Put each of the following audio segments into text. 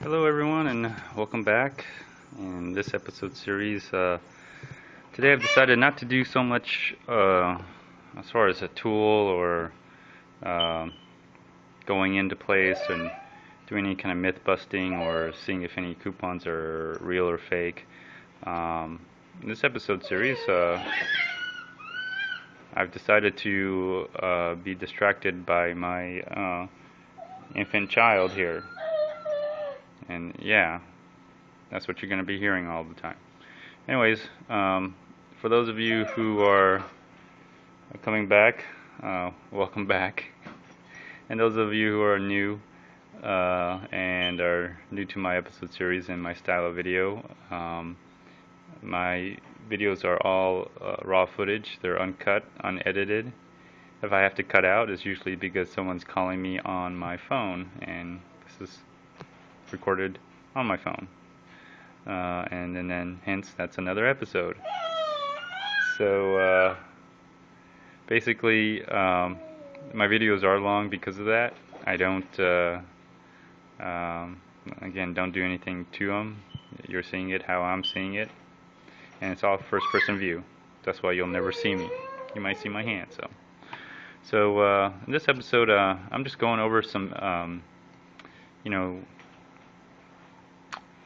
Hello everyone and welcome back. In this episode series, today I've decided not to do so much as far as a tool or uh, going into place and doing any kind of myth busting or seeing if any coupons are real or fake. In this episode series, I've decided to be distracted by my infant child here. And yeah, that's what you're going to be hearing all the time. Anyways, for those of you who are coming back, welcome back. And those of you who are new and are new to my episode series and my style of video, my videos are all raw footage. They're uncut, unedited. If I have to cut out, it's usually because someone's calling me on my phone, and this is recorded on my phone. And then hence that's another episode. So basically my videos are long because of that. I don't again, don't do anything to them. You're seeing it how I'm seeing it, and it's all first person view. That's why you'll never see me. You might see my hand. So in this episode I'm just going over some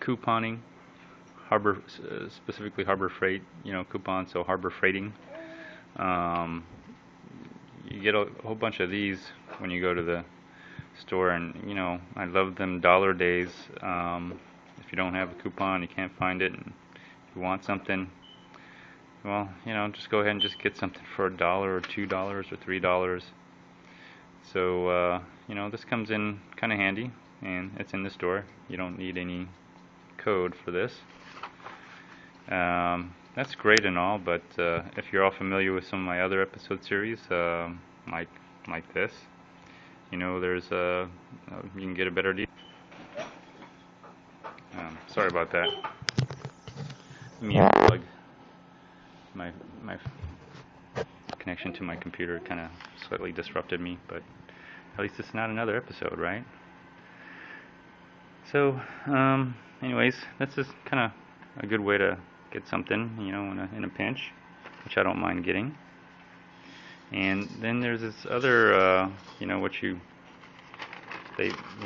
couponing, harbor, specifically Harbor Freight, coupons, so harbor freighting. You get a whole bunch of these when you go to the store, and I love them dollar days. If you don't have a coupon, you can't find it, and you want something, well, just go ahead and just get something for $1 or $2 or $3. So this comes in kind of handy, and it's in the store. You don't need any code for this. That's great and all, but if you're all familiar with some of my other episode series, like this, there's you can get a better deal. Sorry about that. Let me unplug. My connection to my computer kind of slightly disrupted me, but at least it's not another episode, right? So, anyways, that's just kind of a good way to get something, in a pinch, which I don't mind getting. And then there's this other, when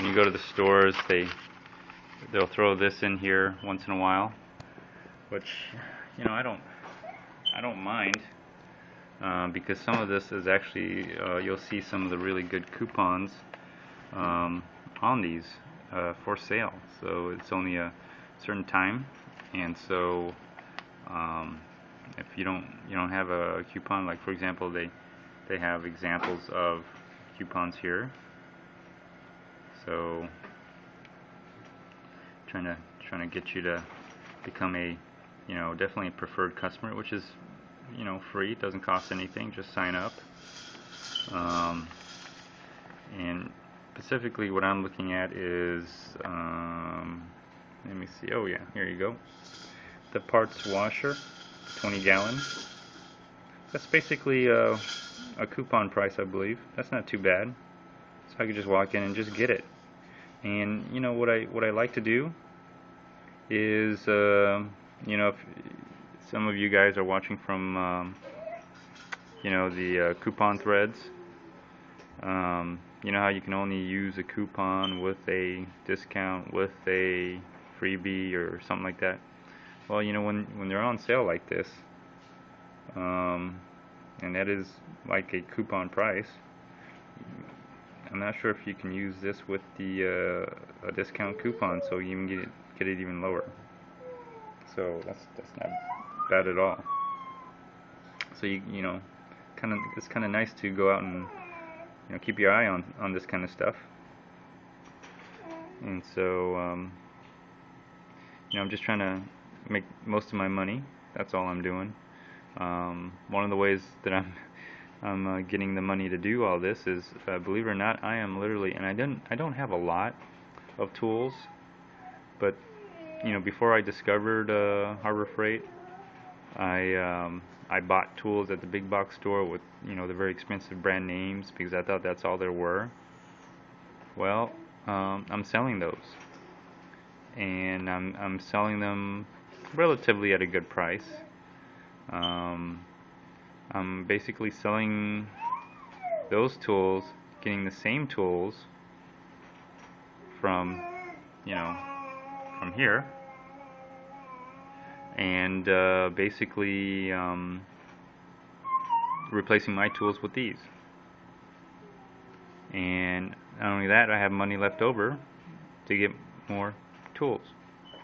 you go to the stores, they'll throw this in here once in a while, which, I don't mind, because some of this is actually, you'll see some of the really good coupons on these for sale. So it's only a certain time, and so if you don't have a coupon, like for example, they have examples of coupons here. So trying to get you to become a definitely a preferred customer, which is free, doesn't cost anything, just sign up. And specifically what I'm looking at is let me see, oh yeah, here you go, the parts washer, 20 gallon. That's basically a coupon price, I believe. That's not too bad. So I could just walk in and just get it. And what I like to do is if some of you guys are watching from the coupon threads, how you can only use a coupon with a discount, with a freebie or something like that. Well, when they're on sale like this, and that is like a coupon price, I'm not sure if you can use this with the a discount coupon, so you can get it even lower. So that's not bad at all. So it's kind of nice to go out and keep your eye on this kind of stuff. And so I'm just trying to make most of my money. That's all I'm doing. One of the ways that I'm getting the money to do all this is, believe it or not, I am literally, and I don't have a lot of tools, but before I discovered Harbor Freight, I bought tools at the big box store with the very expensive brand names because I thought that's all there were. Well, I'm selling those, and I'm selling them relatively at a good price. I'm basically selling those tools, getting the same tools from, you know, from here, and basically replacing my tools with these. And not only that, I have money left over to get more tools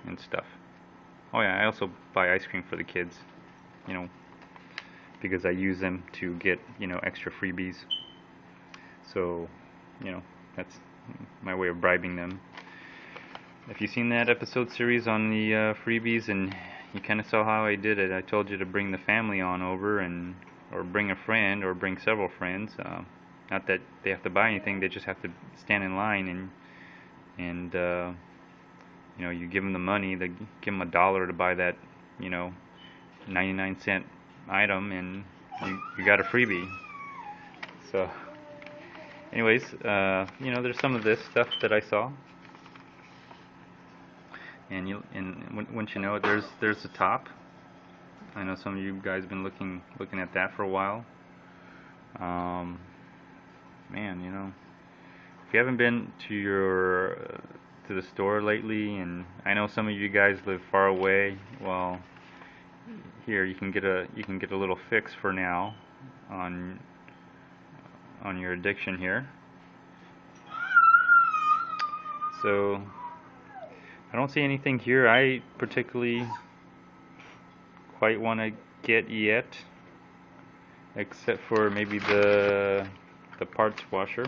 and stuff. Oh yeah, I also buy ice cream for the kids, you know, because I use them to get, you know, extra freebies. So, you know, that's my way of bribing them. If you've seen that episode series on the freebies, and you kind of saw how I did it, I told you to bring the family on over, and or bring a friend, or bring several friends. Not that they have to buy anything; they just have to stand in line, and you know, you give them the money. They give them $1 to buy that, you know, 99-cent item, and you got a freebie. So, anyways, you know, there's some of this stuff that I saw. And once you know it, there's the top. I know some of you guys have been looking at that for a while. Man, you know, if you haven't been to the store lately, and I know some of you guys live far away, well, here you can get a little fix for now on your addiction here. So I don't see anything here I particularly quite want to get yet, except for maybe the parts washer,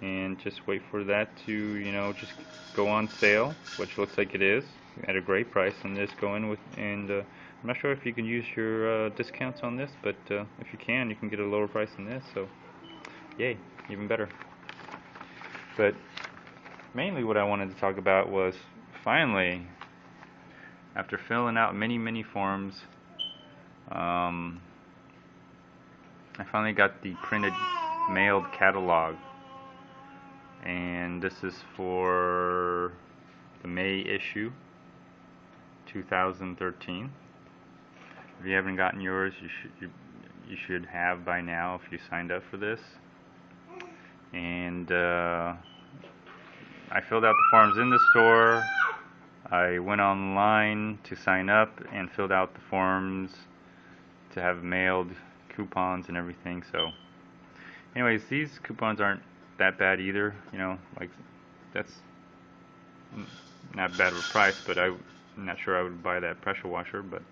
and just wait for that to, you know, just go on sale, which looks like it is at a great price, and this go in with, and I'm not sure if you can use your discounts on this, but if you can get a lower price than this, so yay, even better. But mainly what I wanted to talk about was, finally, after filling out many forms, I finally got the printed mailed catalog, and this is for the May issue 2013. If you haven't gotten yours, you should have by now if you signed up for this. And I filled out the forms in the store. I went online to sign up and filled out the forms to have mailed coupons and everything. So anyways, these coupons aren't that bad either, you know, like, that's not bad of a price, but I'm not sure I would buy that pressure washer. But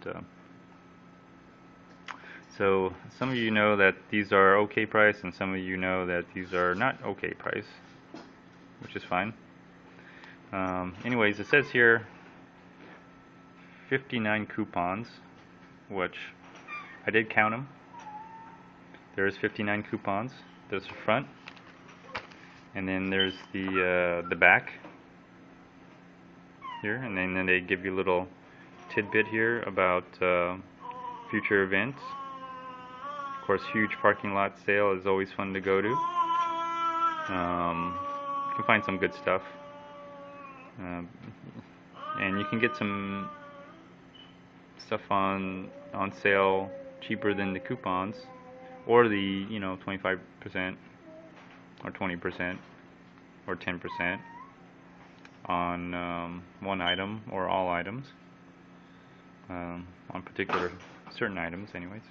so some of you know that these are okay price, and some of you know that these are not okay price, which is fine. Anyways, it says here 59 coupons, which I did count them. There's 59 coupons. There's the front, and then there's the back here, and then they give you a little tidbit here about future events. Of course, huge parking lot sale is always fun to go to. You can find some good stuff, and you can get some stuff on sale cheaper than the coupons, or the, you know, 25% or 20% or 10% on one item or all items, on particular certain items anyways.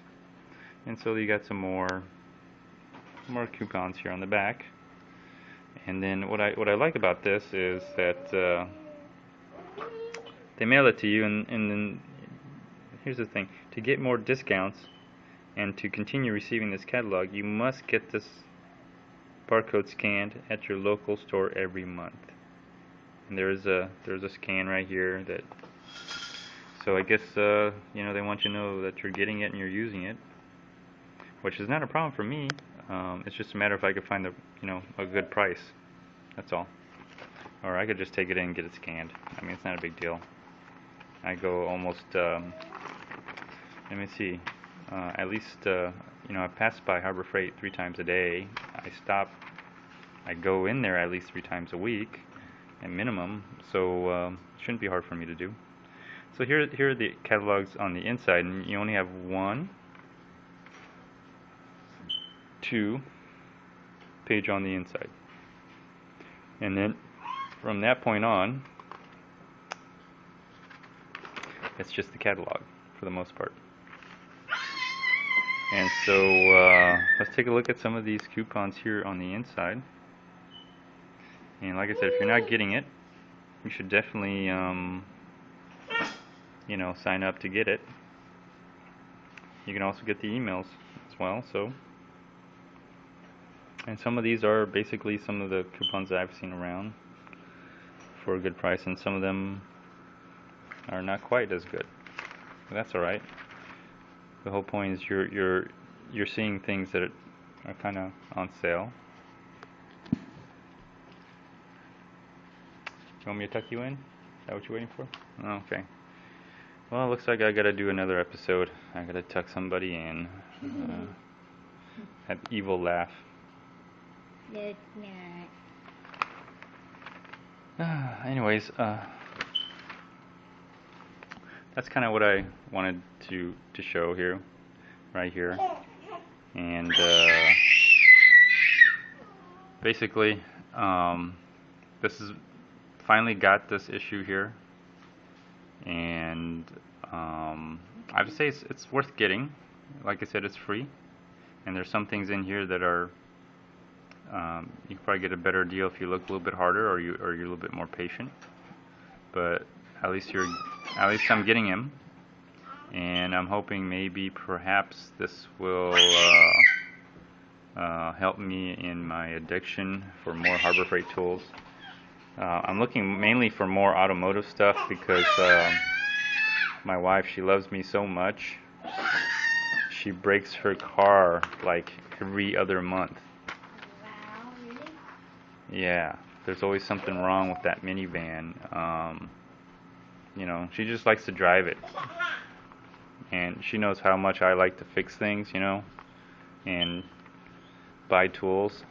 And so you got some more coupons here on the back. And then what I like about this is that they mail it to you, and then here's the thing: to get more discounts and to continue receiving this catalog, you must get this barcode scanned at your local store every month. And there's a scan right here that, so I guess you know, they want you to know that you're getting it and you're using it, which is not a problem for me. It's just a matter if I could find a good price. That's all. Or I could just take it in and get it scanned. I mean, it's not a big deal. I go almost let me see, at least you know, I pass by Harbor Freight 3 times a day. I go in there at least 3 times a week, at minimum, so it shouldn't be hard for me to do. So here are the catalogs on the inside, and you only have 1, 2 page on the inside, and then from that point on, it's just the catalog for the most part. And so let's take a look at some of these coupons here on the inside. And like I said, if you're not getting it, you should definitely you know, sign up to get it. You can also get the emails as well. So, and some of these are basically some of the coupons that I've seen around for a good price, and some of them are not quite as good. But that's all right. The whole point is you're seeing things that are kind of on sale. You want me to tuck you in? Is that what you're waiting for? Oh, okay. Well, it looks like I gotta do another episode. I gotta tuck somebody in. That evil laugh. No, it's not. Anyways, that's kind of what I wanted to show here, right here, and basically, this is finally got this issue here, and I would say it's worth getting. Like I said, it's free, and there's some things in here that are you can probably get a better deal if you look a little bit harder, or you're a little bit more patient. But at least I'm getting him, and I'm hoping maybe perhaps this will help me in my addiction for more Harbor Freight tools. I'm looking mainly for more automotive stuff because my wife, she loves me so much. She breaks her car like every other month. Wow, really? Yeah, there's always something wrong with that minivan. You know, she just likes to drive it, and she knows how much I like to fix things, you know, and buy tools,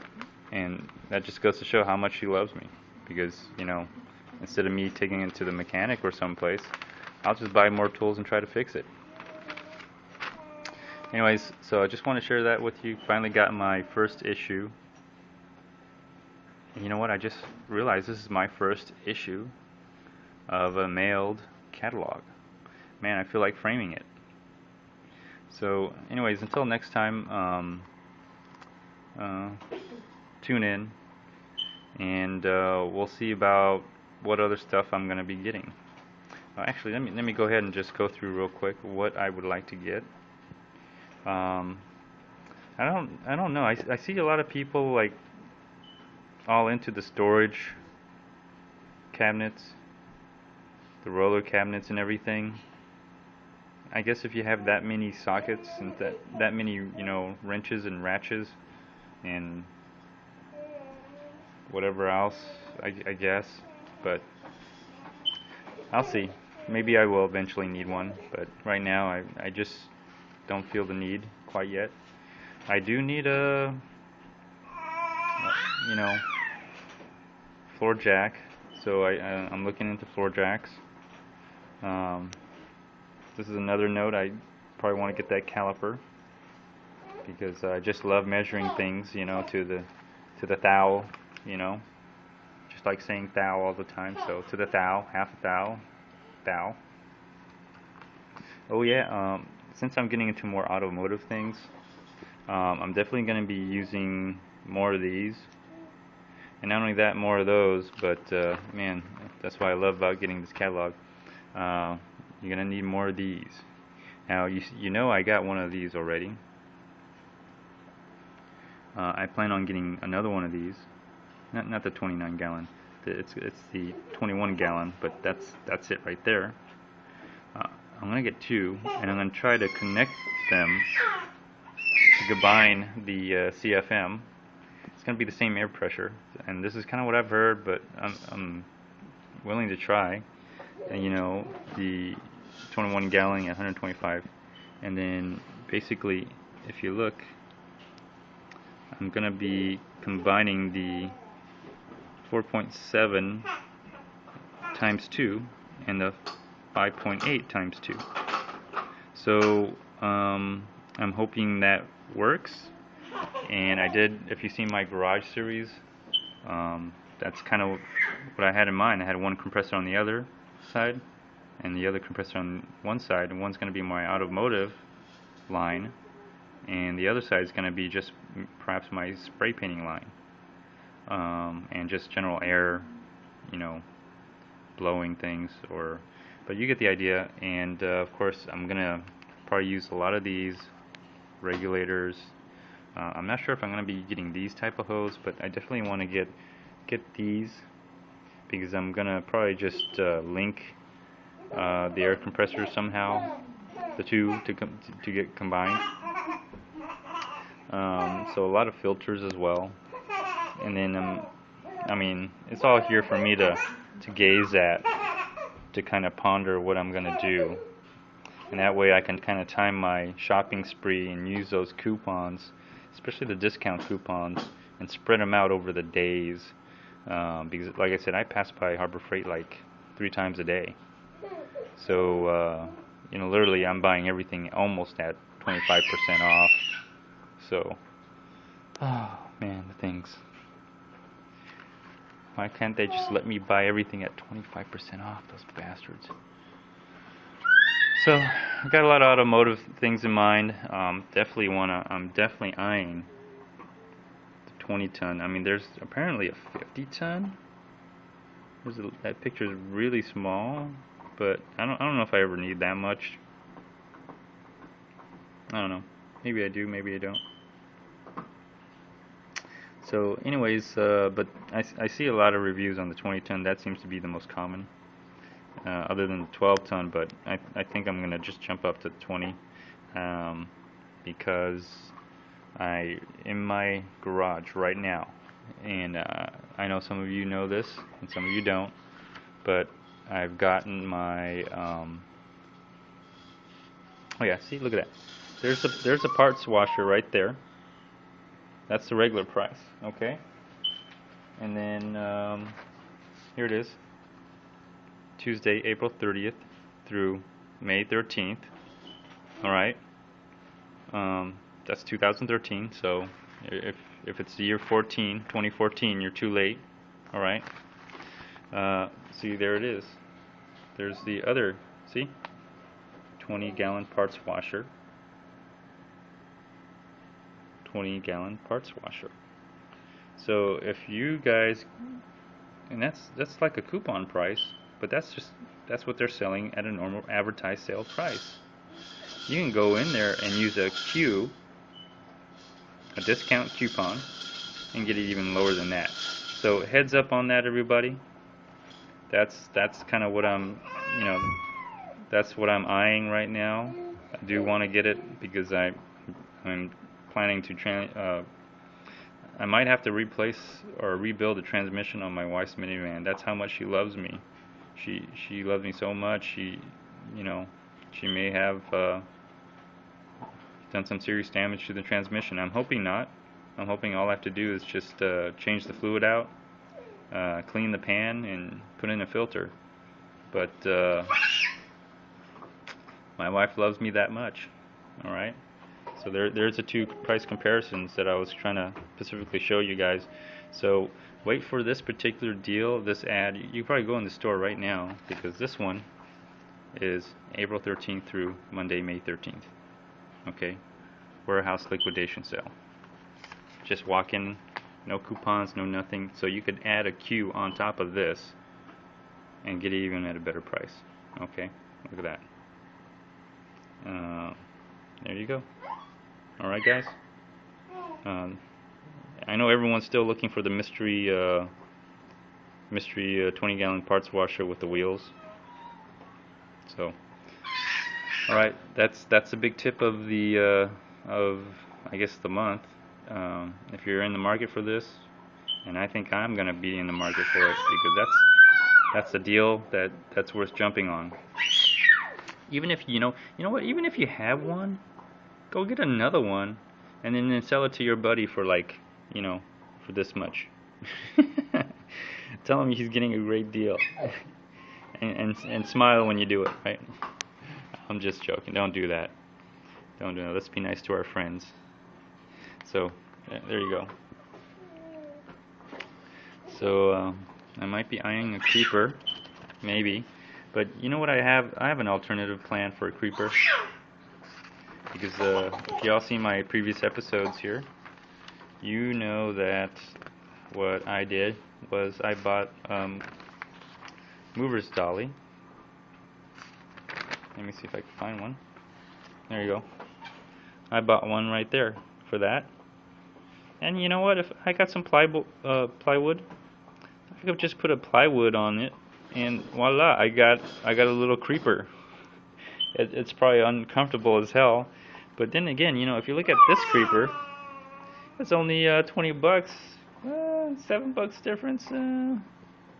and that just goes to show how much she loves me, because, you know, instead of me taking it to the mechanic or someplace, I'll just buy more tools and try to fix it. Anyways, so I just want to share that with you. Finally got my first issue. And you know what? I just realized this is my first issue of a mailed catalog. Man, I feel like framing it. So anyways, until next time, tune in, and we'll see about what other stuff I'm going to be getting. Actually, let me go ahead and just go through real quick what I would like to get. I don't know. I see a lot of people like all into the storage cabinets, the roller cabinets and everything. I guess if you have that many sockets and that many, you know, wrenches and ratchets and whatever else, I guess. But I'll see. Maybe I will eventually need one, but right now I just don't feel the need quite yet. I do need a, you know, floor jack, so I'm looking into floor jacks. This is another note. I probably want to get that caliper because I just love measuring things, you know, to the thou, you know, just like saying thou all the time. So to the thou, half a thou, thou. Oh yeah, since I'm getting into more automotive things, I'm definitely going to be using more of these, and not only that, more of those, but man, that's what I love about getting this catalog. You're going to need more of these. Now, you know I got one of these already. I plan on getting another one of these, not the 29 gallon, it's the 21 gallon, but that's it right there. I'm going to get two, and I'm going to try to connect them to combine the CFM. It's going to be the same air pressure, and this is kind of what I've heard, but I'm willing to try. And, you know, the 21 gallon at 125, and then basically, if you look, I'm going to be combining the 4.7 times 2 and the 5.8 times 2. So I'm hoping that works. And I did, if you see my garage series, that's kind of what I had in mind. I had one compressor on the other side and the other compressor on one side, and one's going to be my automotive line, and the other side is going to be just perhaps my spray painting line, and just general air, you know, blowing things, but you get the idea. And of course I'm going to probably use a lot of these regulators. I'm not sure if I'm going to be getting these type of hose, but I definitely want to get these, because I'm going to probably just link the air compressor somehow, the two to get combined. So a lot of filters as well. And then I mean, it's all here for me to gaze at, to kind of ponder what I'm going to do. And that way I can kind of time my shopping spree and use those coupons, especially the discount coupons, and spread them out over the days. Because like I said, I pass by Harbor Freight like 3 times a day. So you know, literally I'm buying everything almost at 25% off. So, oh man, the things. Why can't they just let me buy everything at 25% off, those bastards? So, I've got a lot of automotive things in mind. I'm definitely eyeing the 20-ton. I mean, there's apparently a 50-ton. That picture is really small, but I don't know if I ever need that much. I don't know. Maybe I do, maybe I don't. So anyways, but I see a lot of reviews on the 20-ton. That seems to be the most common, other than the 12-ton, but I think I'm going to just jump up to 20, because in my garage right now, and I know some of you know this and some of you don't, but I've gotten my oh yeah, see, look at that. There's a parts washer right there. That's the regular price, okay? And then here it is, Tuesday, April 30th through May 13th. All right, that's 2013. So if it's the year 2014, you're too late. All right. See, there it is. There's the other. See, 20-gallon parts washer. 20-gallon parts washer. So if you guys, and that's like a coupon price, but that's what they're selling at a normal advertised sale price. You can go in there and use a discount coupon, and get it even lower than that. So heads up on that, everybody. That's kind of what that's what I'm eyeing right now. I do want to get it because I'm planning to I might have to replace or rebuild the transmission on my wife's minivan. That's how much she loves me. She loves me so much. She may have done some serious damage to the transmission. I'm hoping not. I'm hoping all I have to do is just change the fluid out, clean the pan, and put in a filter. But my wife loves me that much. All right. So there's the two price comparisons that I was trying to specifically show you guys. So wait for this particular deal, this ad. You can probably go in the store right now, because this one is April 13th through Monday, May 13th. Okay, warehouse liquidation sale. Just walk in, no coupons, no nothing. So you could add a Q on top of this and get it even at a better price. Okay, look at that. There you go. Alright guys, I know everyone's still looking for the mystery 20-gallon parts washer with the wheels. So, alright, that's a big tip of the I guess the month. If you're in the market for this, and I think I'm gonna be in the market for it, because that's a deal that's worth jumping on. Even if you know what, even if you have one, go get another one, and then sell it to your buddy for for this much. Tell him he's getting a great deal. and smile when you do it, right? I'm just joking. Don't do that. Don't do that. Let's be nice to our friends. So, there you go. So, I might be eyeing a creeper, maybe. But you know what I have? I have an alternative plan for a creeper. Because if y'all seen my previous episodes here, you know that what I did was I bought Mover's Dolly. Let me see if I can find one. There you go. I bought one right there for that. And you know what? If I got some plywood, I could just put a plywood on it, and voila! I got a little creeper. It's probably uncomfortable as hell, but then again, you know, if you look at this creeper, it's only $20. $7 difference.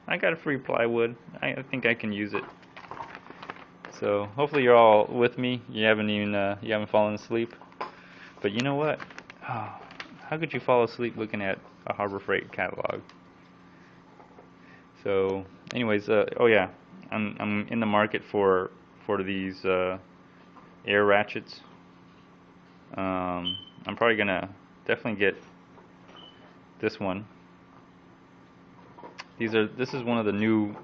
I got a free plywood. I think I can use it. So hopefully you're all with me. You haven't fallen asleep. But you know what? Oh, how could you fall asleep looking at a Harbor Freight catalog? So, anyways, oh yeah, I'm in the market for these air ratchets. I'm probably gonna definitely get this one. This is one of the new,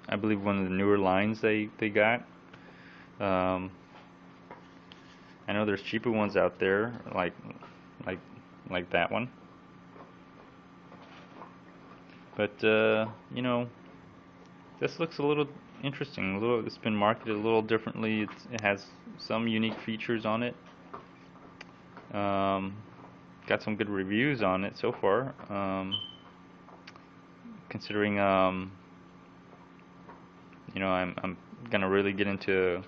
I believe one of the newer lines they got. I know there's cheaper ones out there, like that one. But you know, this looks a little interesting. It's been marketed a little differently. It has some unique features on it. Got some good reviews on it so far. Considering you know, I'm gonna really get into,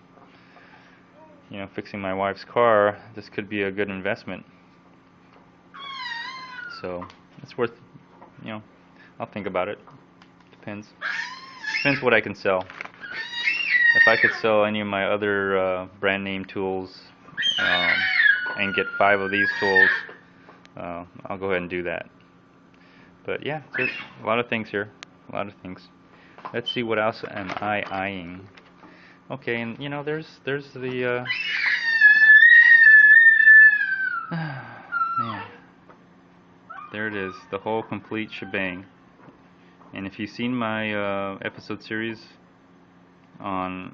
you know, fixing my wife's car. This could be a good investment. So it's worth, you know, I'll think about it. Depends what I can sell. If I could sell any of my other brand name tools and get 5 of these tools, I'll go ahead and do that. But yeah, there's a lot of things here. A lot of things. Let's see, what else am I eyeing? Okay, and you know, there's the man. There it is, the whole complete shebang. And if you've seen my episode series on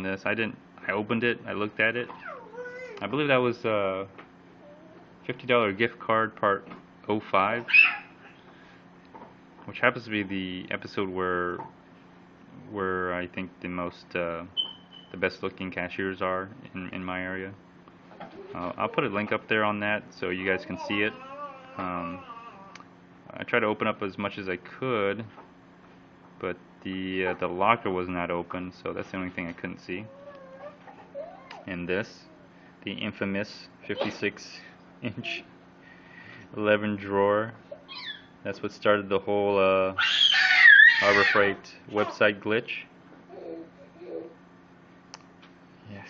this, I opened it, I looked at it. I believe that was $50 gift card part 05, which happens to be the episode where I think the best looking cashiers are in my area. I'll put a link up there on that so you guys can see it. I tried to open up as much as I could, but the locker was not open, so that's the only thing I couldn't see. And this, the infamous 56-inch 11 drawer. That's what started the whole Harbor Freight website glitch. Yes.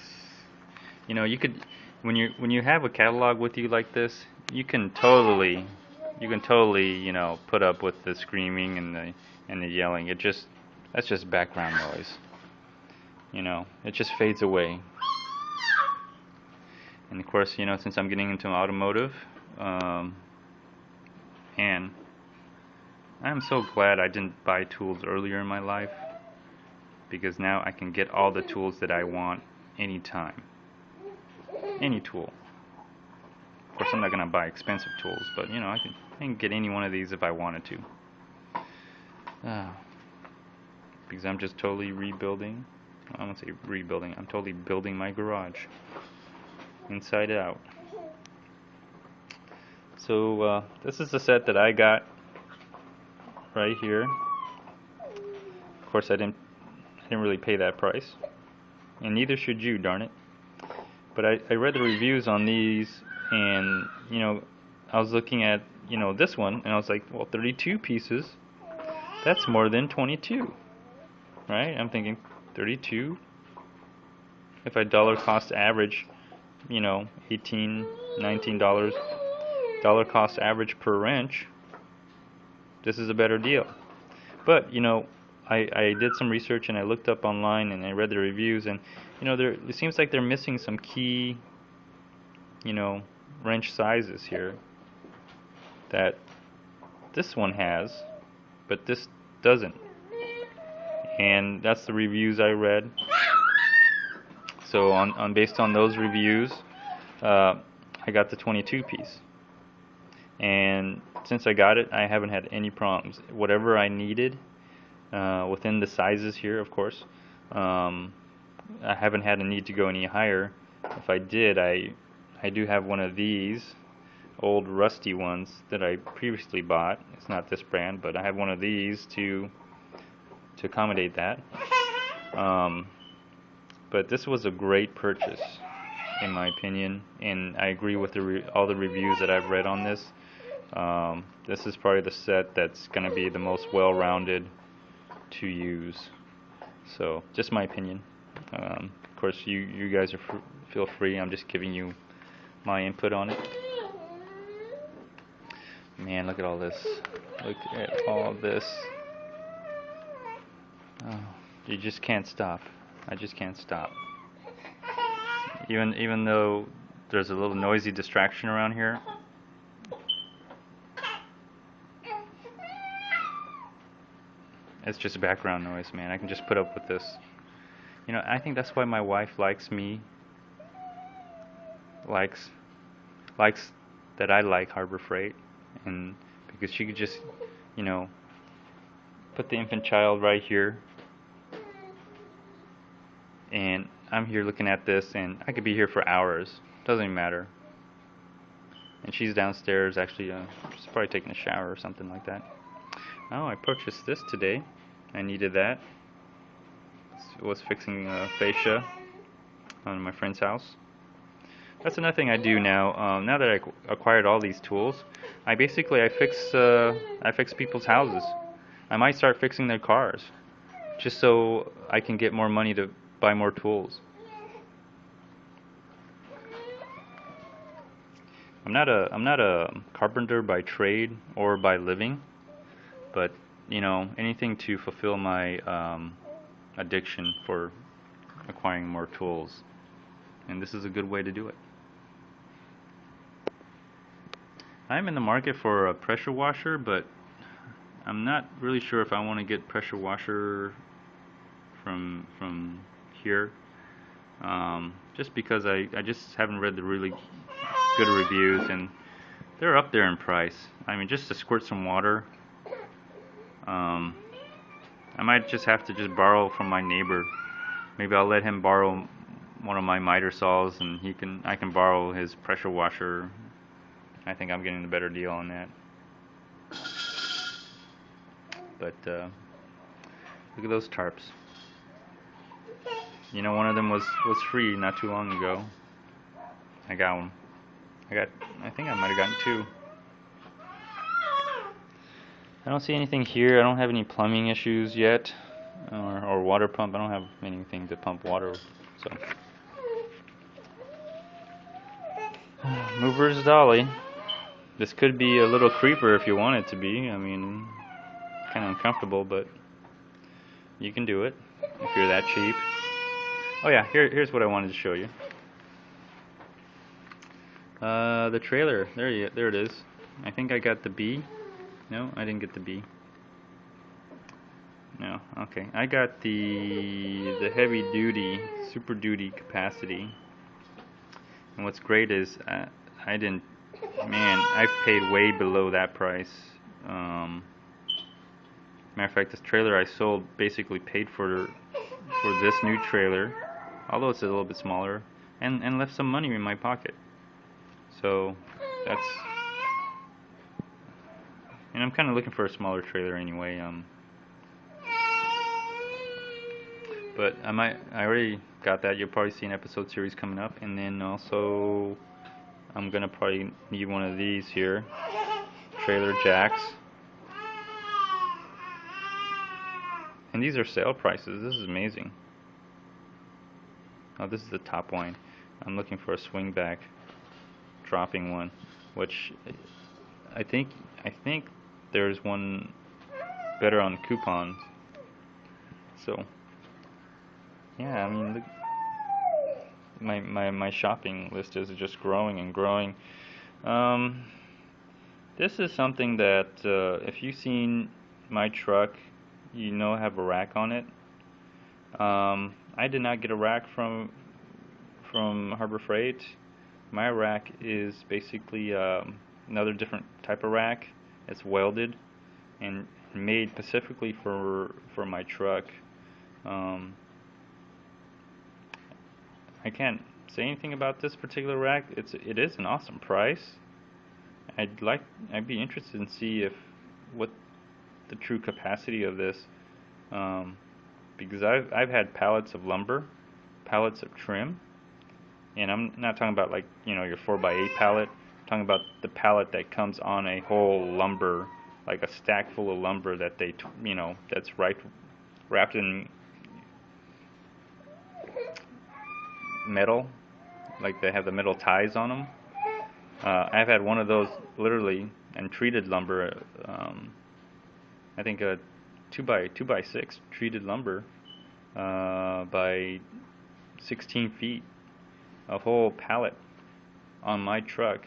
You know, you could, when you have a catalog with you like this, you can totally, you know, put up with the screaming and the yelling. That's just background noise. You know, it just fades away. And of course, you know, since I'm getting into automotive, and I'm so glad I didn't buy tools earlier in my life, because now I can get all the tools that I want anytime. Any tool. Of course, I'm not going to buy expensive tools, but you know, I can get any one of these if I wanted to. Because I'm just totally rebuilding. I won't say rebuilding. I'm totally building my garage inside out. So this is the set that I got right here. Of course, I didn't really pay that price, and neither should you, darn it. But I read the reviews on these, and you know, I was looking at, you know, this one, and I was like, well, 32 pieces, that's more than 22, right? I'm thinking 32. If I dollar cost average, you know, $18, $19 dollar cost average per wrench, this is a better deal. But you know, I did some research and I looked up online and I read the reviews, and it seems like they're missing some key wrench sizes here that this one has, but this doesn't. And that's the reviews I read. So based on those reviews, I got the 22 piece. And since I got it, I haven't had any problems. Whatever I needed, within the sizes here, of course, I haven't had a need to go any higher. If I did, I do have one of these old rusty ones that I previously bought. It's not this brand, but I have one of these to accommodate that. But this was a great purchase, in my opinion, and I agree with all the reviews that I've read on this. This is probably the set that's going to be the most well-rounded to use. So, just my opinion. Of course, you guys feel free. I'm just giving you my input on it. Man, look at all this. Look at all this. Oh, you just can't stop. I just can't stop. Even though there's a little noisy distraction around here. It's just background noise, man. I can just put up with this. I think that's why my wife likes me. Likes that I like Harbor Freight, and because she could just, put the infant child right here, and I'm here looking at this, and I could be here for hours. Doesn't even matter. And she's downstairs, actually, she's probably taking a shower or something like that. Oh, I purchased this today. I needed that. Was fixing fascia on my friend's house. That's another thing I do now. Now that I acquired all these tools, I fix people's houses. I might start fixing their cars, just so I can get more money to buy more tools. I'm not a carpenter by trade or by living, but anything to fulfill my addiction for acquiring more tools, and this is a good way to do it. I'm in the market for a pressure washer, but I'm not really sure if I want to get pressure washer from here, just because I just haven't read the really good reviews, and they're up there in price. I mean, just to squirt some water, I might just have to borrow from my neighbor. Maybe I'll let him borrow one of my miter saws, and I can borrow his pressure washer. I think I'm getting a better deal on that. But look at those tarps. One of them was free not too long ago. I got one. I think I might have gotten two. I don't see anything here. I don't have any plumbing issues yet, or water pump. I don't have anything to pump water, so. Mover's dolly. This could be a little creeper if you want it to be. I mean, kind of uncomfortable, but you can do it if you're that cheap. Oh yeah, here's what I wanted to show you. The trailer. There it is. I think I got the B. No, I didn't get the B. No, okay. I got the heavy duty, super duty capacity. And what's great is I didn't. Man, I paid way below that price. Matter of fact, this trailer I sold basically paid for this new trailer, although it's a little bit smaller, and left some money in my pocket. So that's. And I'm kind of looking for a smaller trailer anyway. But I already got that. You'll probably see an episode series coming up, and then also I'm gonna probably need one of these here, trailer jacks. And these are sale prices. This is amazing. Oh, this is the top one. I'm looking for a swing back dropping one, which I think there's one better on coupons. So yeah, I mean, my shopping list is just growing and growing. Um, this is something that if you've seen my truck, you know I have a rack on it. I did not get a rack from Harbor Freight. My rack is basically another different type of rack. It's welded and made specifically for my truck. I can't say anything about this particular rack. It is an awesome price. I'd be interested in see if what the true capacity of this, because I've had pallets of lumber, pallets of trim, and I'm not talking about like your 4x8 pallet. I'm talking about the pallet that comes on a whole lumber, like a stack full of lumber that that's wrapped in metal, like they have the metal ties on them. I've had one of those literally, and treated lumber. I think a 2x6 treated lumber by 16 feet, a whole pallet on my truck.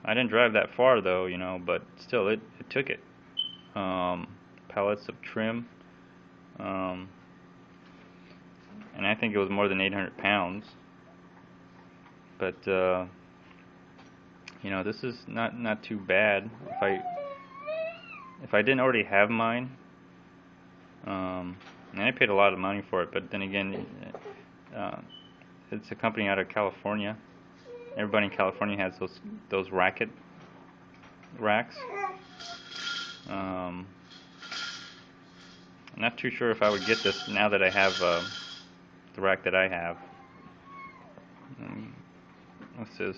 I didn't drive that far though, but still it took it. Pallets of trim, and I think it was more than 800 pounds. But this is not too bad. If I didn't already have mine, and I paid a lot of money for it, but then again, it's a company out of California. Everybody in California has those racks. I'm not too sure if I would get this now that I have the rack that I have. What's this?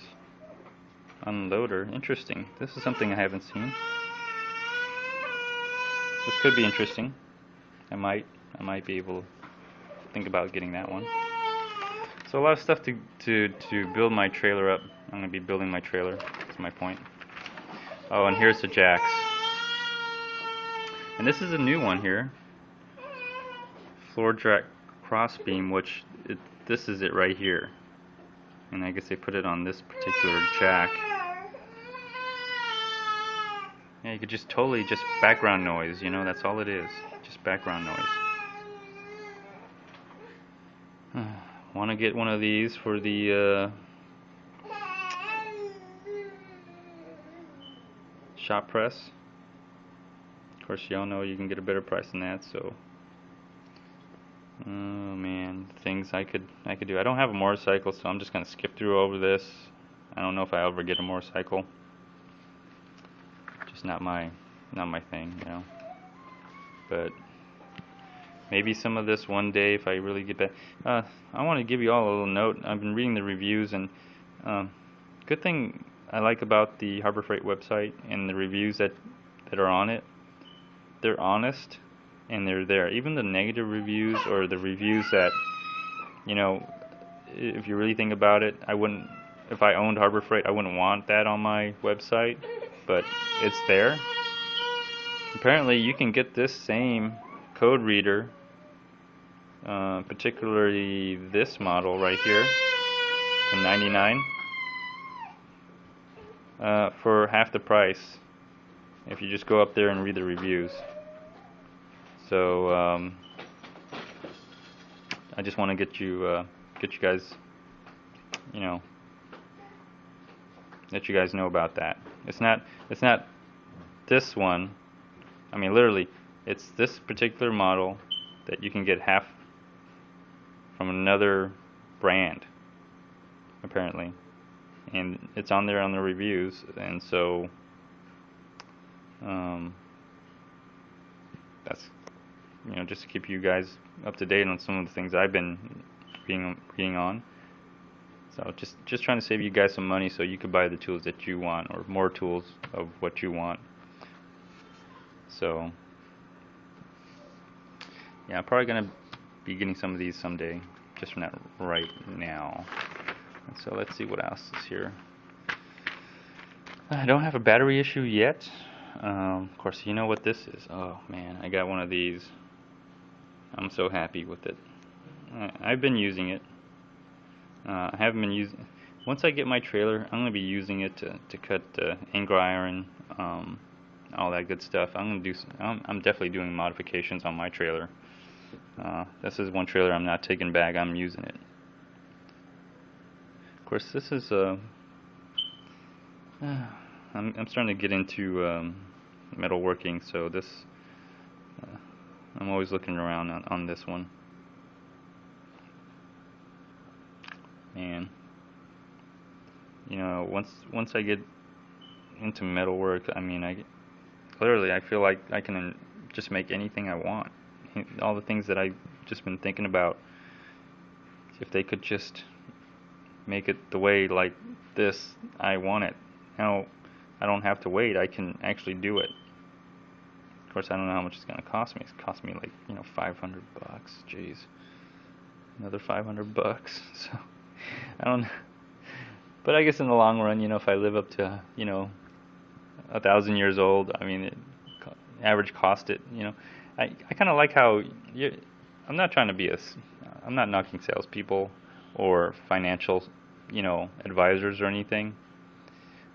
Unloader. Interesting. This is something I haven't seen. This could be interesting. I might be able to think about getting that one. So a lot of stuff to build my trailer up. I'm going to be building my trailer. That's my point. Oh, and here's the jacks. And this is a new one here. Floor jack crossbeam, which this is it right here. And I guess they put it on this particular jack. Yeah, you could just totally just background noise, that's all it is. Just background noise. Want to get one of these for the shop press. Of course, y'all know you can get a better price than that, so oh man, things I could do. I don't have a motorcycle, so I'm just gonna skip through over this. I don't know if I ever get a motorcycle. Just not my thing, But maybe some of this one day if I really get back. I want to give you all a little note. I've been reading the reviews, and good thing I like about the Harbor Freight website and the reviews that are on it. They're honest. And they're there. Even the negative reviews or the reviews that, if you really think about it, if I owned Harbor Freight, I wouldn't want that on my website, but it's there. Apparently, you can get this same code reader, particularly this model right here, the 99, for half the price if you just go up there and read the reviews. So I just want to get you guys, let you guys know about that. It's not this one. I mean, literally, it's this particular model that you can get half from another brand, apparently, and it's on there on the reviews, and so that's just to keep you guys up to date on some of the things I've been reading on. So just trying to save you guys some money so you could buy the tools that you want, or more tools of what you want. So yeah, I'm probably gonna be getting some of these someday, just not right now. And so let's see what else is here. I don't have a battery issue yet. Of course, you know what this is. Oh man, I got one of these. I'm so happy with it. I've been using it. I haven't been using. Once I get my trailer, I'm gonna be using it to cut angle iron, all that good stuff. I'm definitely doing modifications on my trailer. This is one trailer I'm not taking back. I'm using it. Of course, this is I'm starting to get into metalworking, so this I'm always looking around on this one. And you know, once I get into metalwork, I mean, I feel like I can just make anything I want. All the things that I've just been thinking about, if they could just make it the way like this I want it. Now I don't have to wait. I can actually do it. Of course, I don't know how much it's gonna cost me. It's cost me like, you know, $500. Jeez, another $500. So I don't. But I guess in the long run, you know, if I live up to, you know, 1,000 years old, I mean, average cost it, you know, I kind of like how I'm not trying to be I'm not knocking salespeople or financial, you know, advisors or anything.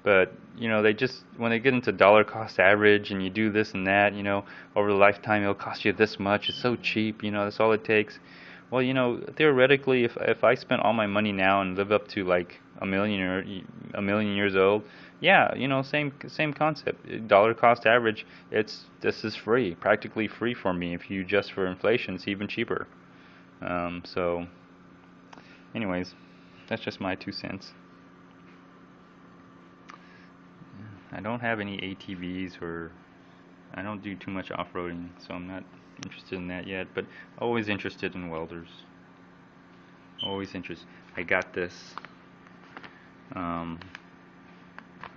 But, you know, they just, when they get into dollar cost average and you do this and that, you know, over the lifetime it'll cost you this much, it's so cheap, you know, that's all it takes. Well, you know, theoretically, if I spent all my money now and live up to like a million years old, yeah, you know, same concept. Dollar cost average, this is free, practically free for me. If you adjust for inflation, it's even cheaper. So, anyways, that's just my 2 cents. I don't have any ATVs, or I don't do too much off-roading, so I'm not interested in that yet, but always interested in welders. Always interested. I got this. I'm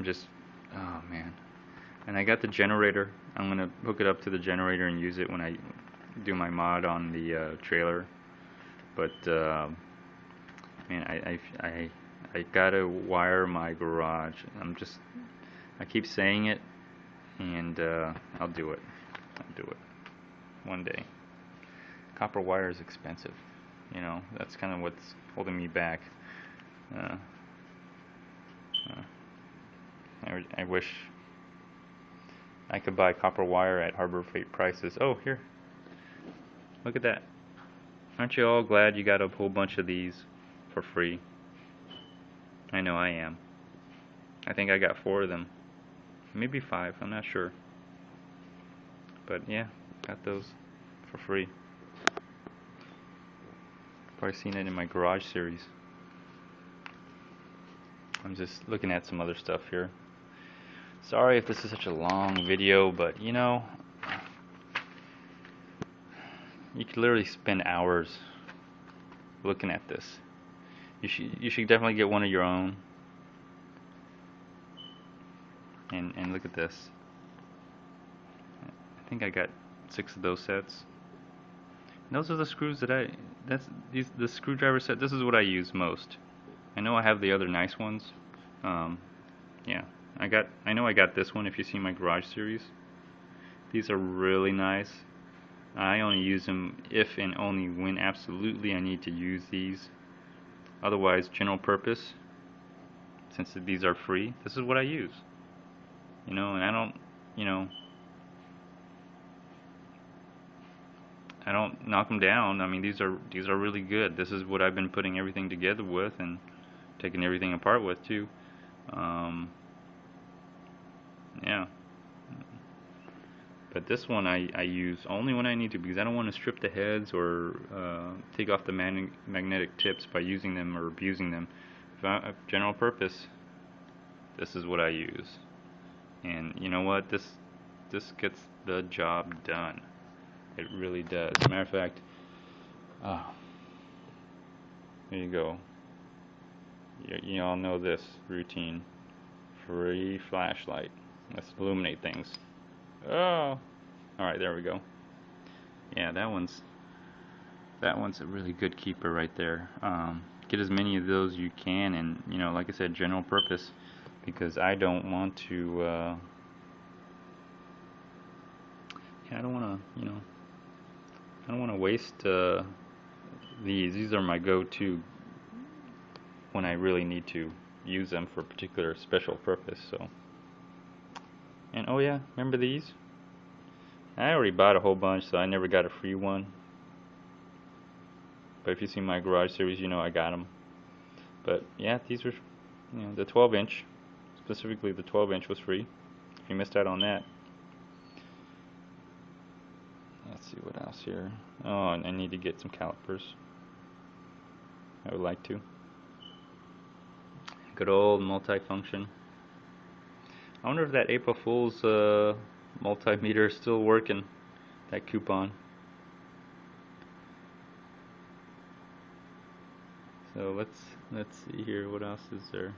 just, oh man. And I got the generator. I'm gonna hook it up to the generator and use it when I do my mod on the trailer. But man, I gotta wire my garage. I keep saying it, and I'll do it. I'll do it one day. Copper wire is expensive. You know, that's kind of what's holding me back. I wish I could buy copper wire at Harbor Freight prices. Oh, here. Look at that. Aren't you all glad you got a whole bunch of these for free? I know I am. I think I got 4 of them. Maybe 5, I'm not sure. But yeah, got those for free. Probably seen it in my garage series. I'm just looking at some other stuff here. Sorry if this is such a long video, but you know, you could literally spend hours looking at this. You should definitely get one of your own. And look at this. I think I got 6 of those sets. And those are the screws that the screwdriver set. This is what I use most. I know I have the other nice ones. Yeah, I know I got this one. If you see my garage series, these are really nice. I only use them if and only when absolutely I need to use these. Otherwise, general purpose. Since these are free, this is what I use. You know, and I don't, you know, I don't knock them down. I mean, these are really good. This is what I've been putting everything together with and taking everything apart with too. Yeah. But this one I use only when I need to, because I don't want to strip the heads or take off the magnetic tips by using them or abusing them. If general purpose, this is what I use. And you know what? This gets the job done. It really does. As a matter of fact, there you go. You all know this routine. Free flashlight. Let's illuminate things. Oh, alright, there we go. Yeah, that one's a really good keeper right there. Get as many of those you can, and you know, like I said, general purpose, because I don't want to I don't want to, you know, I don't want to waste these. These are my go-to when I really need to use them for a particular special purpose. So, and oh yeah, remember these? I already bought a whole bunch, so I never got a free one. But if you see my garage series, you know I got them. But yeah, these were, the 12-inch, specifically the 12-inch was free. If you missed out on that. Let's see what else here. Oh, and I need to get some calipers. I would like to. Good old multifunction. I wonder if that April Fool's multimeter is still working. That coupon. So let's see here. What else is there?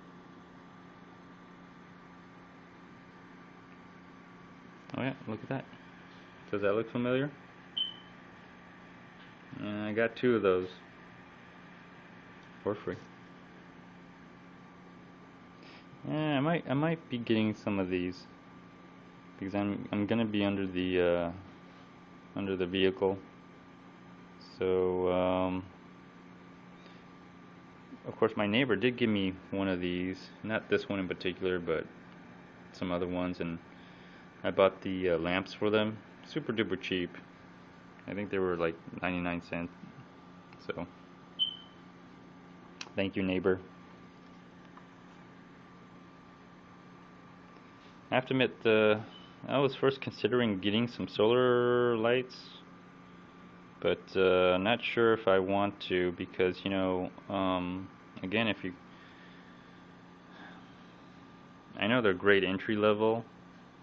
Oh yeah, look at that. Does that look familiar? I got 2 of those for free. Yeah, I might be getting some of these because I'm gonna be under the vehicle. So of course my neighbor did give me one of these, not this one in particular, but some other ones, and I bought the lamps for them, super duper cheap. I think they were like 99 cents. So thank you, neighbor. I have to admit, I was first considering getting some solar lights, but not sure if I want to, because again, I know they're great entry level,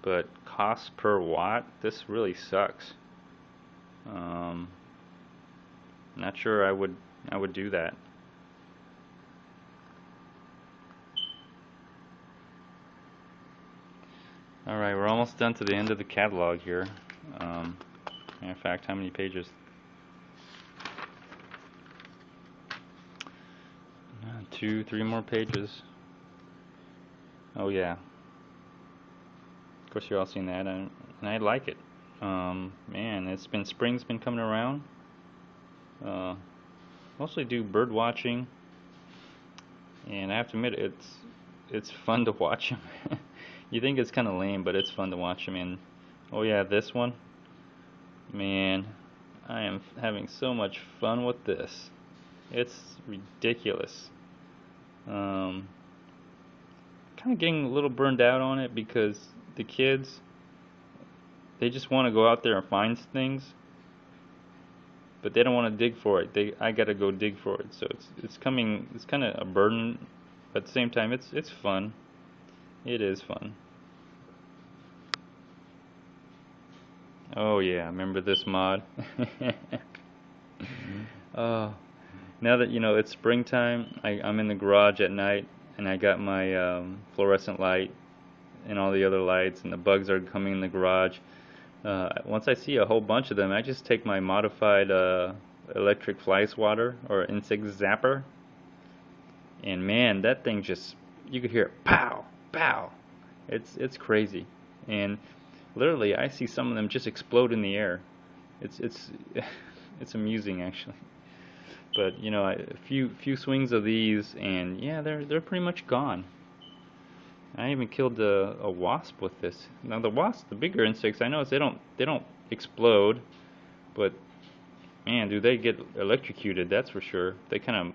but cost per watt, this really sucks. Not sure I would do that. Alright, we're almost done to the end of the catalog here. In fact, how many pages? 2, 3 more pages. Oh yeah. Of course you're all seen that, and I like it. Man, spring's been coming around. Mostly do bird watching, and I have to admit it's fun to watch them. You think it's kind of lame, but it's fun to watch them. And oh yeah, this one, man, I am having so much fun with this. It's ridiculous. Kind of getting a little burned out on it because the kids, they just want to go out there and find things, but they don't want to dig for it. I gotta go dig for it. So it's kind of a burden, but at the same time it's fun. It is fun. Oh yeah, remember this mod? Oh, now that it's springtime, I'm in the garage at night, and I got my fluorescent light and all the other lights, and the bugs are coming in the garage. Once I see a whole bunch of them, I just take my modified electric fly swatter or insect zapper, and man, that thing you could hear it, pow, pow. It's crazy, and literally I see some of them just explode in the air. It's amusing actually. But a few swings of these, and yeah, they're pretty much gone. I even killed a wasp with this. Now the wasps, the bigger insects, I know they don't explode, but man, do they get electrocuted? That's for sure. They kind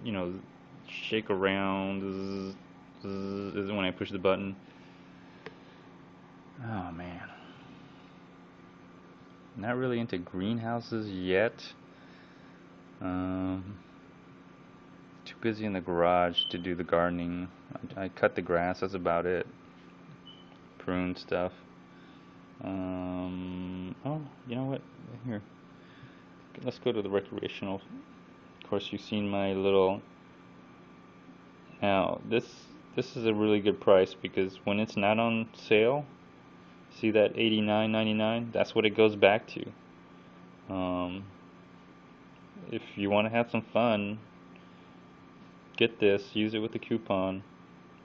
of shake around. Zzz, zzz, when I push the button. Oh man. Not really into greenhouses yet. Too busy in the garage to do the gardening. I cut the grass, that's about it. Prune stuff. Oh, you know what? Here. Let's go to the recreational. Of course, you've seen my little... Now, this is a really good price because when it's not on sale, see that $89.99? That's what it goes back to. If you want to have some fun, get this, use it with the coupon,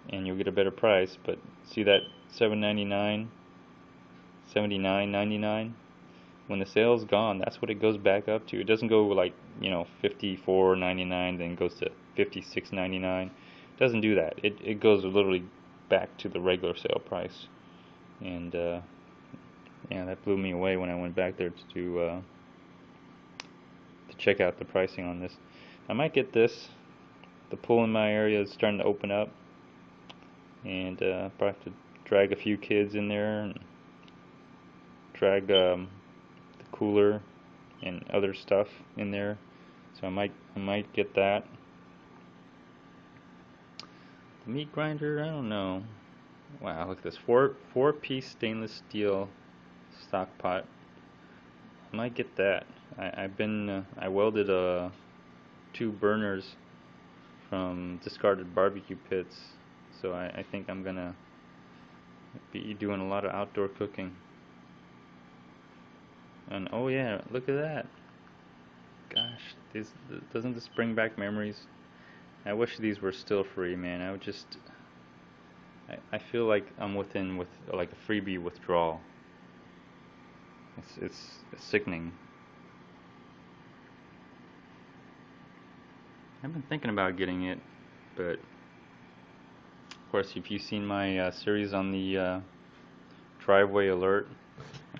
and you'll get a better price. But see that $7.99, $79.99? when the sale's gone, that's what it goes back up to. It doesn't go like, you know, $54.99, then goes to $56.99. It doesn't do that. It goes literally back to the regular sale price. And yeah, that blew me away when I went back there to check out the pricing on this. I might get this. The pool in my area is starting to open up, and probably have to drag a few kids in there and drag the cooler and other stuff in there. So I might get that. The meat grinder, I don't know. Wow, look at this, four-piece stainless steel stock pot. I might get that. I welded 2 burners from discarded barbecue pits, so I think I'm gonna be doing a lot of outdoor cooking. And oh yeah, look at that. Gosh, doesn't this bring back memories? I wish these were still free, man. I feel like I'm with like a freebie withdrawal. It's sickening. I've been thinking about getting it, but of course, if you've seen my series on the driveway alert,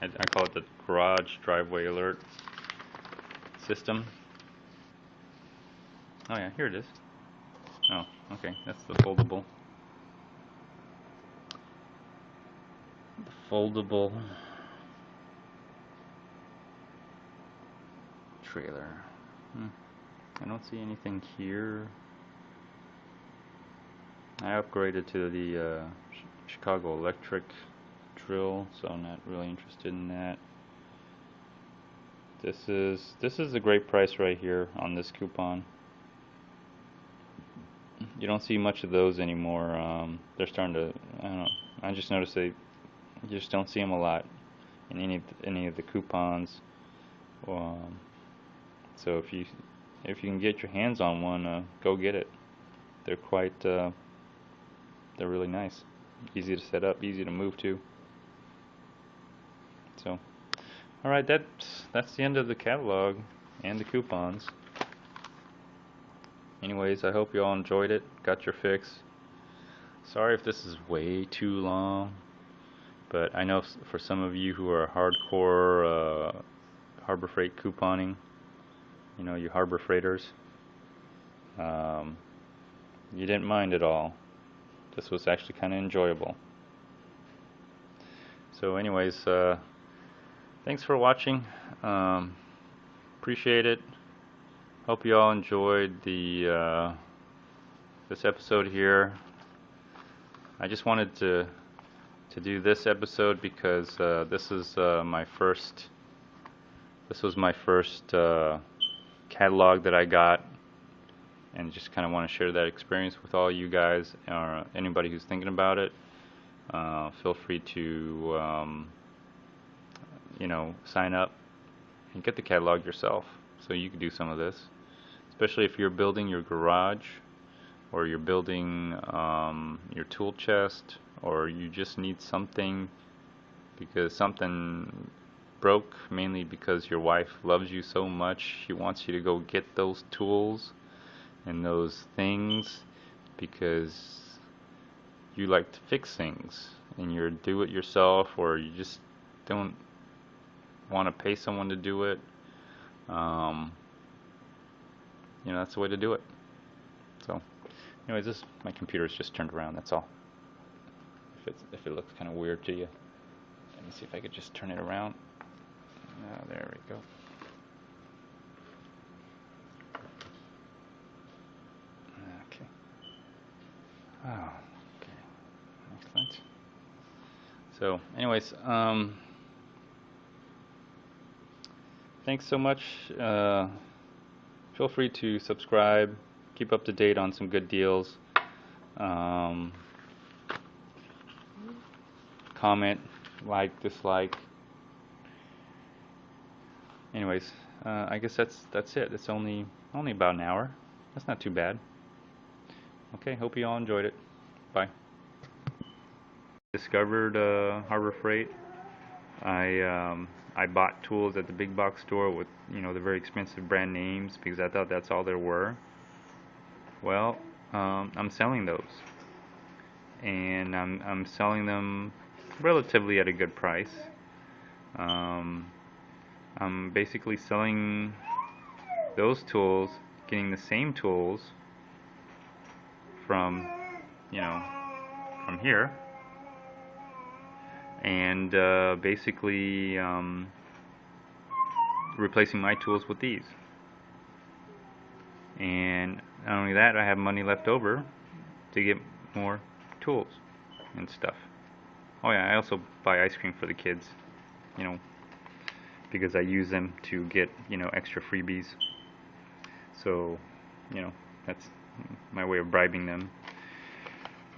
I call it the garage driveway alert system. Oh yeah, here it is. Oh, okay, that's the foldable. The foldable trailer. I don't see anything here. I upgraded to the Chicago Electric drill, so I'm not really interested in that. This is a great price right here on this coupon. You don't see much of those anymore. They're starting to, I don't know, I just noticed you just don't see them a lot in any of the coupons. So if you can get your hands on one, go get it. They're they're really nice, easy to set up, easy to move to. So, all right, that's the end of the catalog and the coupons. Anyways, I hope you all enjoyed it, got your fix. Sorry if this is way too long, but I know for some of you who are hardcore Harbor Freight couponing, you know, you Harbor Freighters, you didn't mind at all. This was actually kind of enjoyable. So anyways, thanks for watching. Appreciate it. Hope you all enjoyed the this episode here. I just wanted to do this episode because this is my first. This was my first catalog that I got, and just kind of want to share that experience with all you guys or anybody who's thinking about it. Feel free to you know, sign up and get the catalog yourself, so you can do some of this, especially if you're building your garage, or you're building your tool chest, or you just need something because something broke, mainly because your wife loves you so much she wants you to go get those tools and those things because you like to fix things and you're do it yourself, or you just don't want to pay someone to do it. You know, that's the way to do it. So anyways, my computer's just turned around, that's all. If it looks kind of weird to you, let me see if I could just turn it around. There we go. Okay. Oh, okay. Excellent. So anyways, thanks so much. Feel free to subscribe, keep up to date on some good deals. Comment, like, dislike. Anyways, I guess that's it. It's only about an hour. That's not too bad. Okay, hope you all enjoyed it. Bye. Discovered Harbor Freight. I I bought tools at the big box store with, you know, the very expensive brand names because I thought that's all there were. Well, I'm selling those, and I'm selling them relatively at a good price. I'm basically selling those tools, getting the same tools from, you know, from here, and basically replacing my tools with these. And not only that, I have money left over to get more tools and stuff. Oh yeah, I also buy ice cream for the kids, you know, because I use them to get, you know, extra freebies. So, you know, that's my way of bribing them.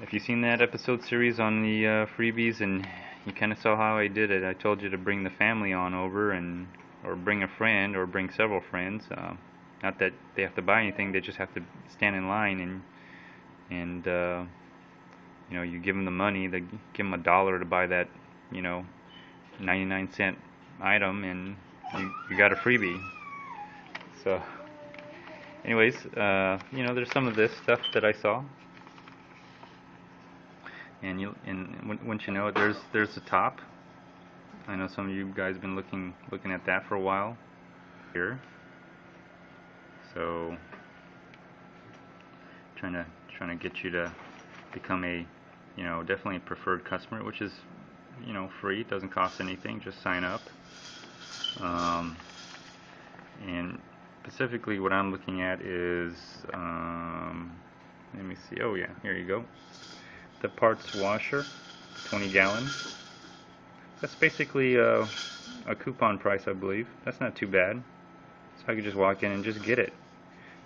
If you've seen that episode series on the freebies, and you kind of saw how I did it, I told you to bring the family on over, and or bring a friend, or bring several friends. Not that they have to buy anything; they just have to stand in line, and you know, you give them the money. They give them $1 to buy that, you know, 99-cent item, and you got a freebie. So, anyways, you know, there's some of this stuff that I saw. And once you know it, there's the top. I know some of you guys have been looking at that for a while here. So trying to get you to become a, you know, definitely a preferred customer, which is, you know, free. It doesn't cost anything. Just sign up. And specifically, what I'm looking at is, let me see. Oh yeah, here you go. The parts washer, 20-gallon. That's basically a coupon price, I believe. That's not too bad. So I could just walk in and just get it.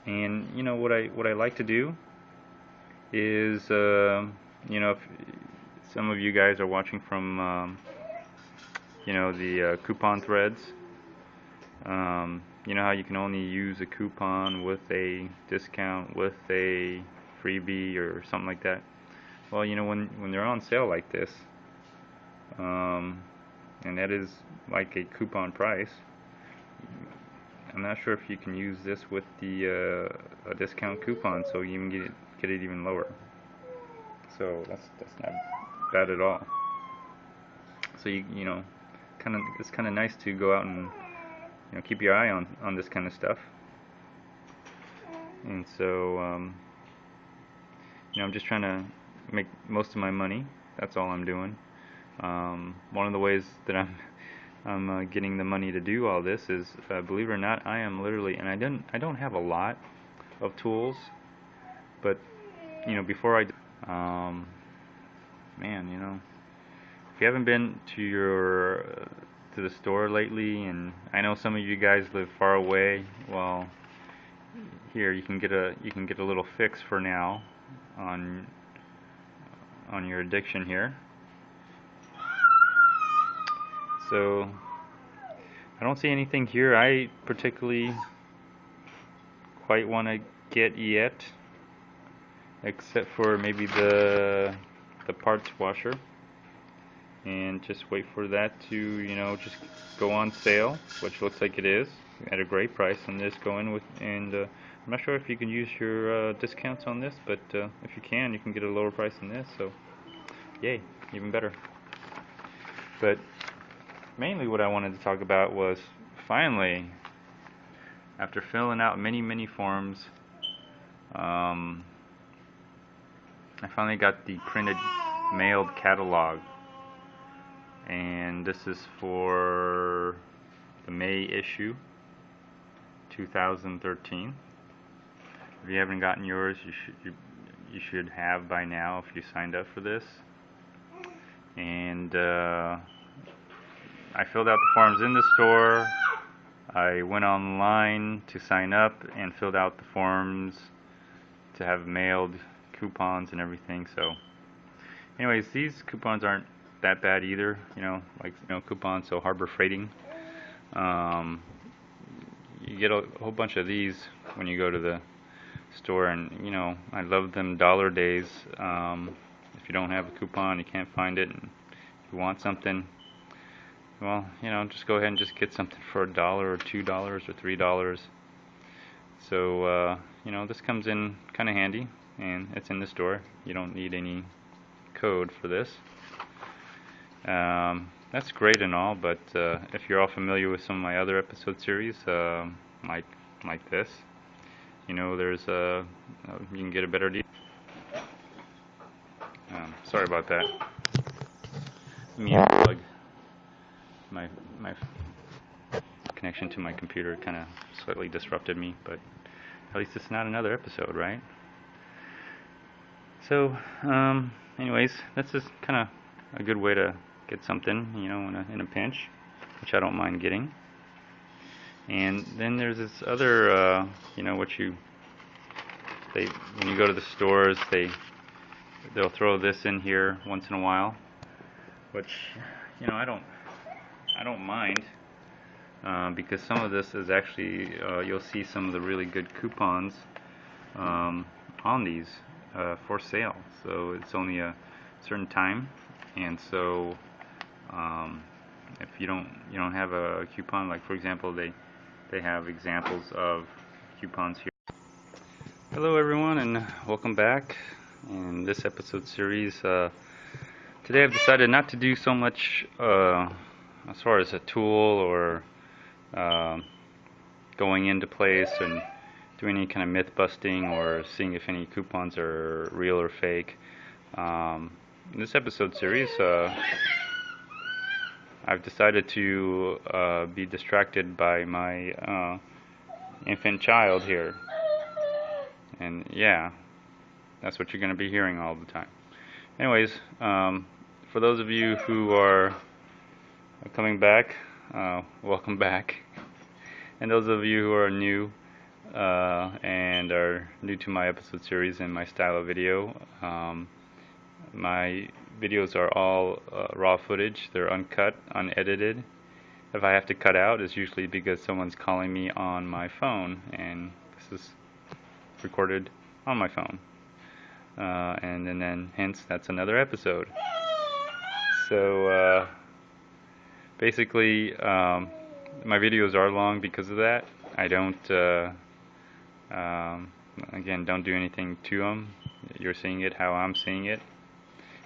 And you know what I like to do is, you know, if some of you guys are watching from, you know, the coupon threads. You know how you can only use a coupon with a discount, with a freebie or something like that. Well, you know, when they're on sale like this, and that is like a coupon price, I'm not sure if you can use this with the a discount coupon, so you can get it even lower. So that's not bad at all. So you know, it's kind of nice to go out and, you know, keep your eye on this kind of stuff. And so you know, I'm just trying to make most of my money. That's all I'm doing. One of the ways that I'm getting the money to do all this is, believe it or not, I am literally, and I don't have a lot of tools, but you know, before man, you know, if you haven't been to the store lately, and I know some of you guys live far away, well, here you can get a little fix for now on your addiction here. So I don't see anything here I particularly quite want to get yet, except for maybe the parts washer, and just wait for that to, you know, just go on sale, which looks like it is at a great price, and just go in with, and I'm not sure if you can use your discounts on this, but if you can get a lower price than this, so yay, even better. But mainly what I wanted to talk about was, finally, after filling out many forms, I finally got the printed mailed catalog, and this is for the May issue 2013. If you haven't gotten yours, you should have by now if you signed up for this. And I filled out the forms in the store. I went online to sign up and filled out the forms to have mailed coupons and everything. So anyways, these coupons aren't that bad either, you know, like, you know, coupons, so Harbor Freighting. You get a whole bunch of these when you go to the store, and you know, I love them dollar days. If you don't have a coupon, you can't find it, and if you want something, well, just go ahead and just get something for $1 or $2 or $3. So, this comes in kind of handy, and it's in the store. You don't need any code for this. That's great and all, but if you're all familiar with some of my other episode series, like this, there's you can get a better deal. Sorry about that. Let me unplug. My connection to my computer kind of slightly disrupted me, but at least it's not another episode, right? So, anyways, that's just kind of a good way to get something, in a pinch, which I don't mind getting. And then there's this other, when you go to the stores, they'll throw this in here once in a while, which, I don't mind, because some of this is actually, you'll see some of the really good coupons on these for sale. So it's only a certain time, and so if you don't have a coupon, like for example, they have examples of coupons here. Hello everyone, and welcome back. In this episode series, today I've decided not to do so much as far as a tool or going into place and doing any kind of myth busting or seeing if any coupons are real or fake. In this episode series, I've decided to be distracted by my infant child here, and yeah, that's what you're going to be hearing all the time. Anyways, for those of you who are coming back, welcome back. And those of you who are new and are new to my episode series and my style of video, my videos are all raw footage. They're uncut, unedited. If I have to cut out, it's usually because someone's calling me on my phone, and this is recorded on my phone. And then hence that's another episode. So basically, my videos are long because of that. I don't again, don't do anything to them. You're seeing it how I'm seeing it,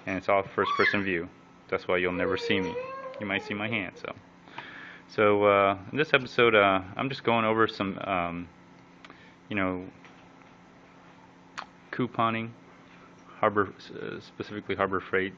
and it's all first person view. That's why you'll never see me. You might see my hand. So in this episode, I'm just going over some couponing, specifically Harbor Freight,